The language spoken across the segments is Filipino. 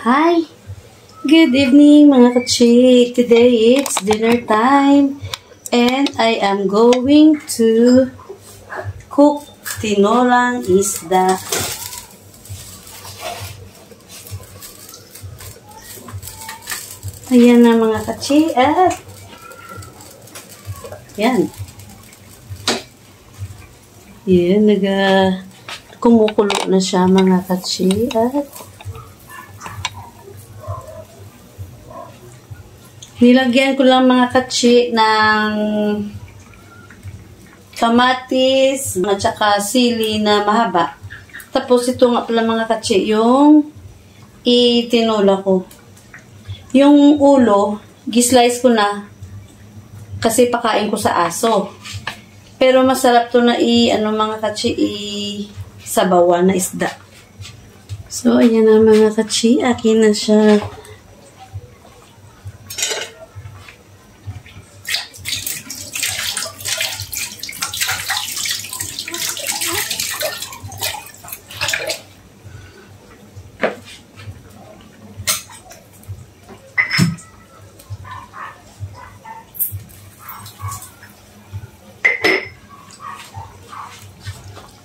Hi! Good evening mga kachik! Today it's dinner time and I am going to cook tinolang isda. Ayan na mga kachik at yan. Yan, kumukulo na siya mga kachik at nilagyan ko lang mga katsi ng kamatis at saka sili na mahaba. Tapos ito nga pala mga katsi yung itinula ko. Yung ulo, gislice ko na kasi pakain ko sa aso. Pero masarap to na mga katsi sabawan na isda. So ayan na mga katsi, akin na siya.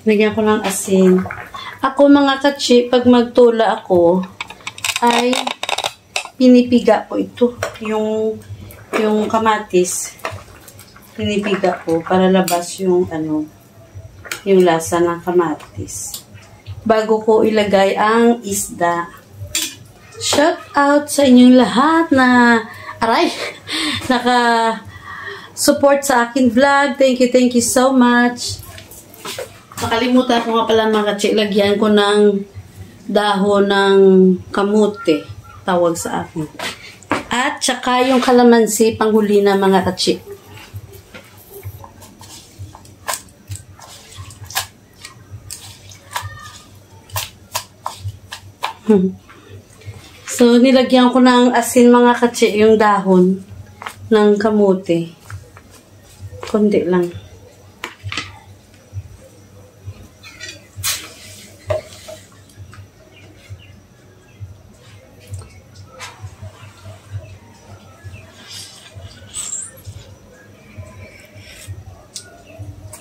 Lagyan ko ng asin. Ako mga katsi, pag magtula ako, ay pinipiga ko ito. Yung kamatis, pinipiga ko para labas yung yung lasa ng kamatis. Bago ko ilagay ang isda. Shout out sa inyong lahat na naka-support sa akin vlog. Thank you so much. Nakalimutan ko nga pala mga katsi, lagyan ko ng dahon ng kamote, tawag sa akin. At saka yung kalamansi, panghuli na mga katsi. So, nilagyan ko ng asin mga katsi, yung dahon ng kamote. Kundi lang.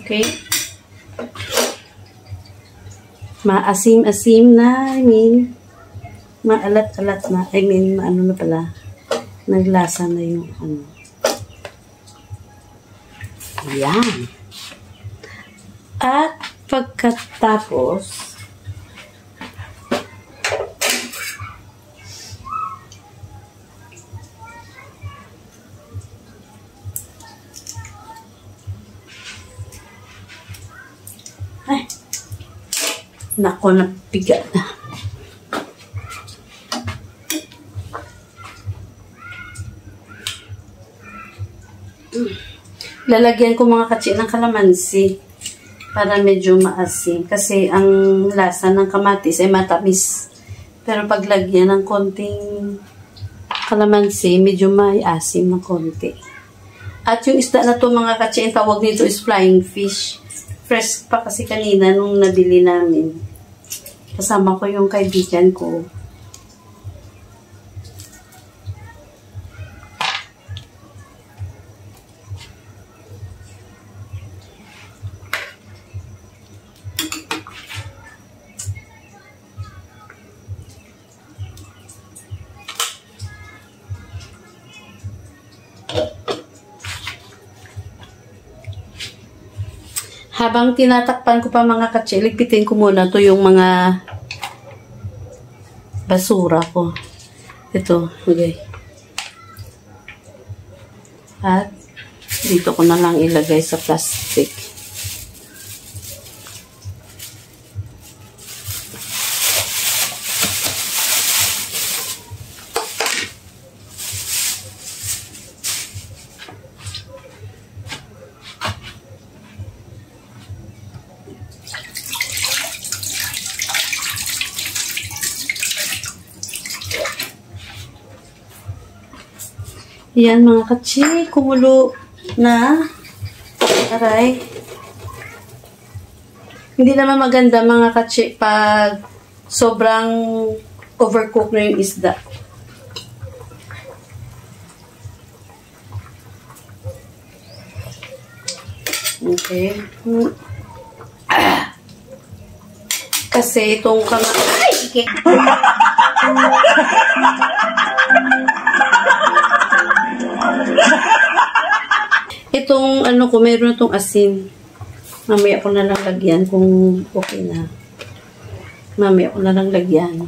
Okay. Maasim-asim na, maalat-alat na, maano na pala, naglasa na yung Ayan. At pagkatapos, nako, napiga na. Lalagyan ko mga katsi ng kalamansi para medyo maasim. Kasi ang lasa ng kamatis ay matamis. Pero pag lagyan ng konting kalamansi, medyo may asim ng konti. At yung isda na to mga katsi, ang tawag nito is flying fish. Fresh pa kasi kanina nung nabili namin. Kasama ko yung kaibigan ko. Habang tinatakpan ko pa mga katsi, ligpitin ko muna to yung mga basura ko. Ito, okay. At dito ko na lang ilagay sa plastic. Yan mga katsi, kumulo na. Aray. Hindi naman maganda mga katsi pag sobrang overcook na yung isda. Okay. Kasi itong kamatis. Itong ano ko, mayroon itong asin. Mamaya ko na lang lagyan kung okay na. Mamaya ko na lang lagyan.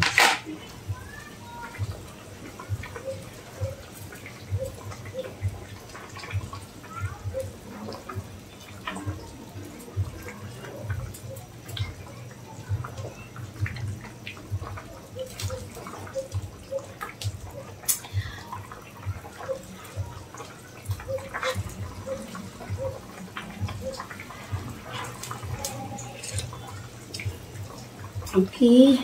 Okay.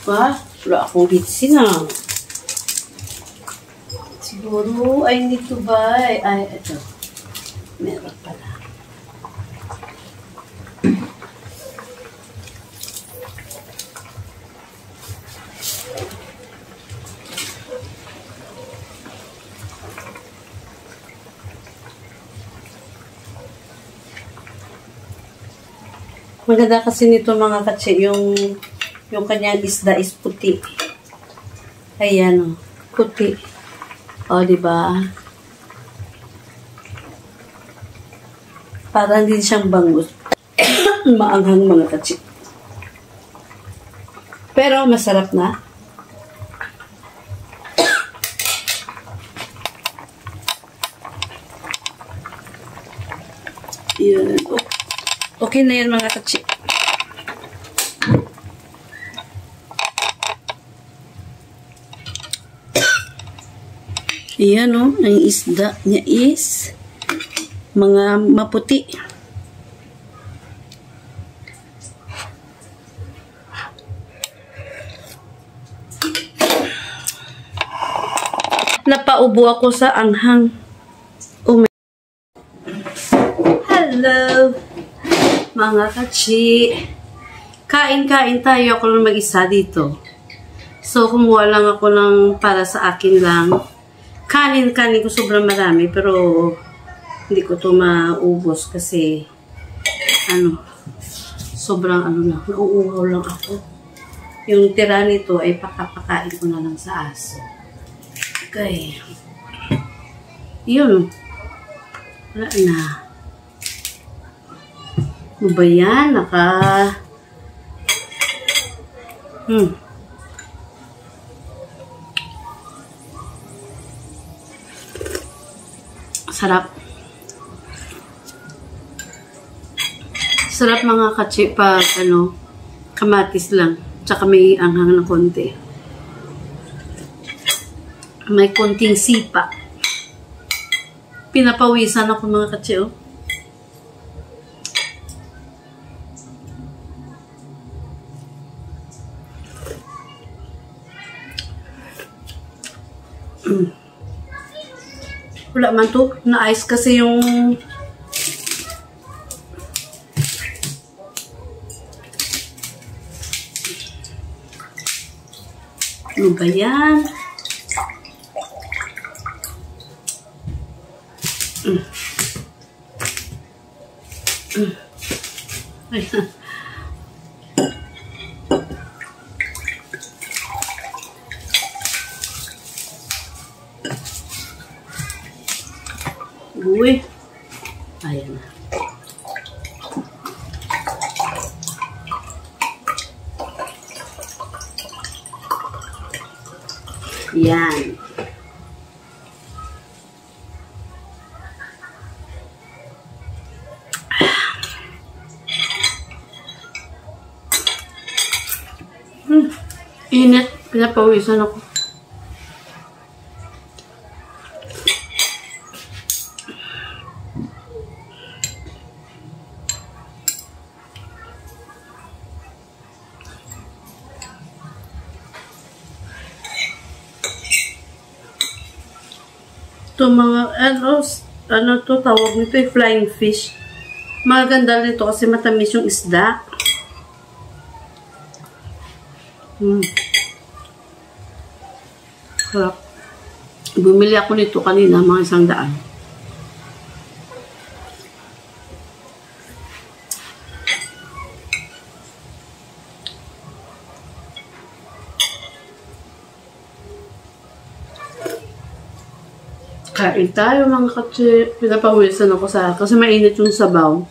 Wala akong bitsin na. Siguro, I need to buy. Ay, ito. Meron pala. Maganda kasi nito mga katsi, yung kanyang isda is puti. Ayan o, puti. O, diba? Para hindi siyang bangus. Maanghang mga katsi. Pero masarap na. Yun. Okay na yan mga katsi. Ayan o, ang isda niya is mga maputi. Napaubo ako sa anghang. Oh my. Hello! Mga katsi. Kain-kain tayo. Ako lang mag-isa dito. So, kumuha lang ako ng para sa akin lang. Kanin ko sobrang marami. Pero, hindi ko to maubos kasi, sobrang na, nauuhaw lang ako. Yung tira nito ay pakapakain ko na lang sa aso. Okay. Yun. Wala na. Ano ba yan? Sarap. Sarap mga katsi pag kamatis lang. Tsaka may anghang na konti. May konting sipa. Pinapawisan ako mga katsi, oh. Wala man to. Na-ice kasi yung ano ba yan? Ayan. Uy. Ayan na. Yan. Init. Pinapawisan ako. Ito mga, ano to tawag nito, flying fish. Maganda nito kasi matamis yung isda. Sarap. Bumili ako nito kanina, mga 100. Kain tayo mga katsi. Pinapawisan ako kasi mainit yung sabaw.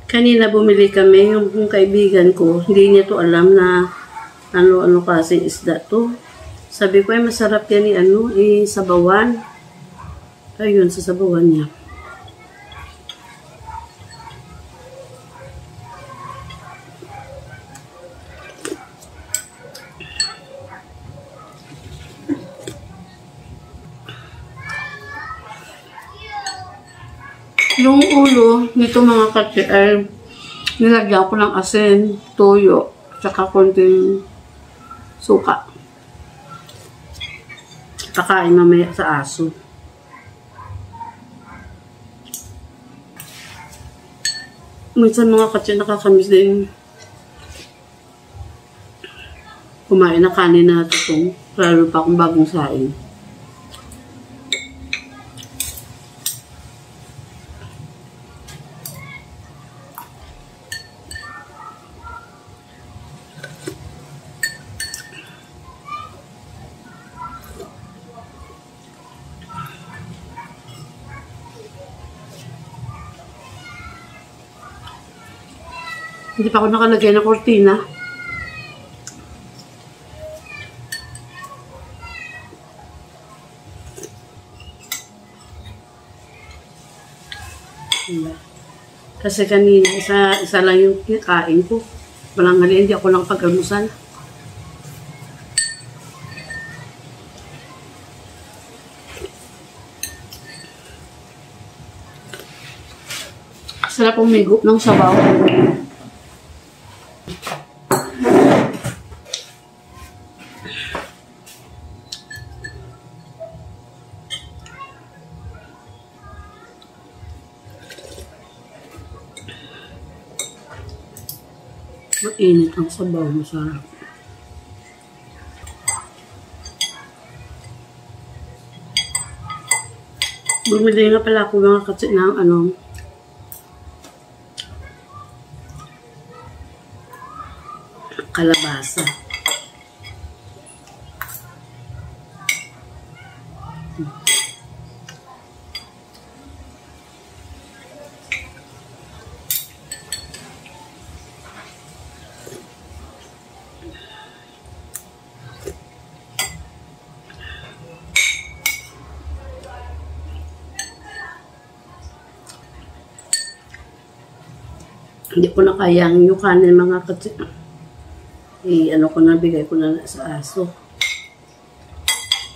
Kanina bumili kami, yung kaibigan ko, hindi niya to alam na ano kasi isda to. Sabi ko ay masarap yan sabawan. Ayun, sa sabawan niya. Yung ulo nito mga katsi ay nilagyan ko ng asin, toyo, tsaka konting suka. Kakain mamaya sa aso. Minsan mga katsi nakakamiss din kumain na kanin na tutong, lalo pa kung bagong saing. Hindi pa ako nakalagay ng kortina. Kasi kanina, isa lang yung kain ko. Walang hali, hindi ako lang pag-almusal. Sarap umigop ng sabaw. Mainit ang sabaw, masarap. Bumili nga pala ako mga katsi ng kalabasa. Hindi ko na kayang yung kanin mga katsi. Ko na, bigay ko na sa aso.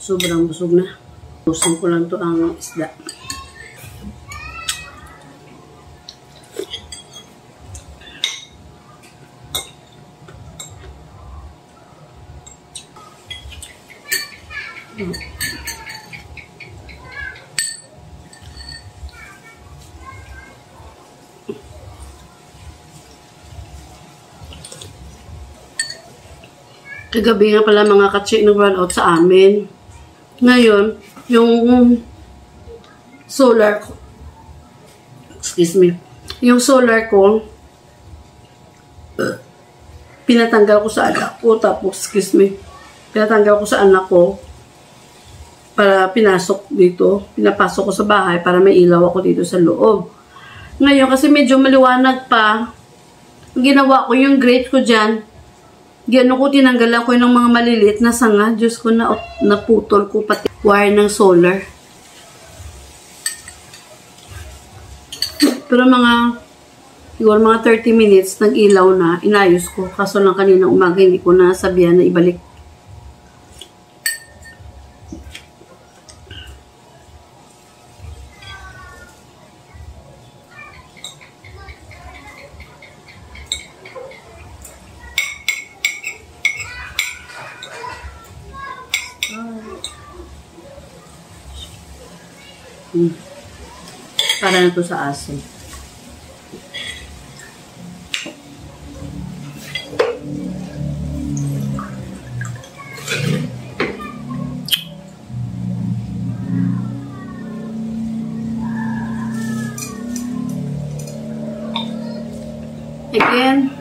Sobrang busog na. Busog ko lang to ang isda. Kagabi nga pala mga katsi nag-run out sa amin. Ngayon, yung solar ko, yung solar ko, pinatanggal ko sa anak ko, tapos, pinatanggal ko sa anak ko, para pinapasok ko sa bahay, para may ilaw ako dito sa loob. Ngayon, kasi medyo maliwanag pa, ginawa ko yung grate ko dyan, tinanggalan ko ng mga maliliit na sanga. Diyos ko, naputol ko pati wire ng solar. Pero siguro mga 30 minutes, nag-ilaw na, inayos ko. Kaso lang kanina umaga, hindi ko na sabihan na ibalik. Para na to sa aso. Again,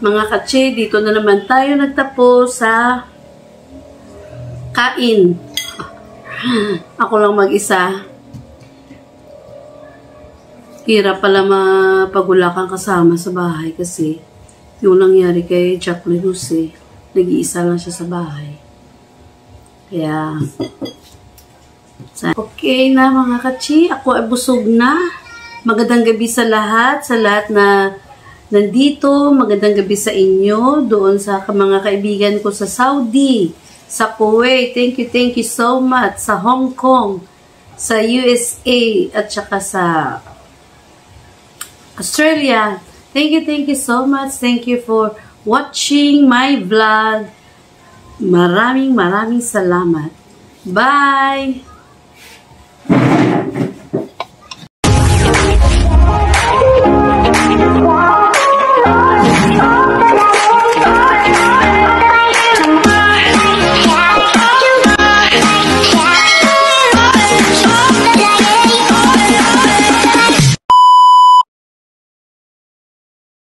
mga katsi, dito na naman tayo nagtapos sa kain. Ako lang mag-isa. Hirap pala mapagula kang kasama sa bahay kasi yung nangyari kay Jacqueline Jose, nag-iisa lang siya sa bahay. Kaya, okay na mga katsi, ako ay busog na. Magandang gabi sa lahat na nandito. Magandang gabi sa inyo, doon sa mga kaibigan ko sa Saudi, sa Kuwait, thank you so much, sa Hong Kong, sa USA, at saka sa Australia. Thank you so much. Thank you for watching my vlog. Maraming salamat. Bye!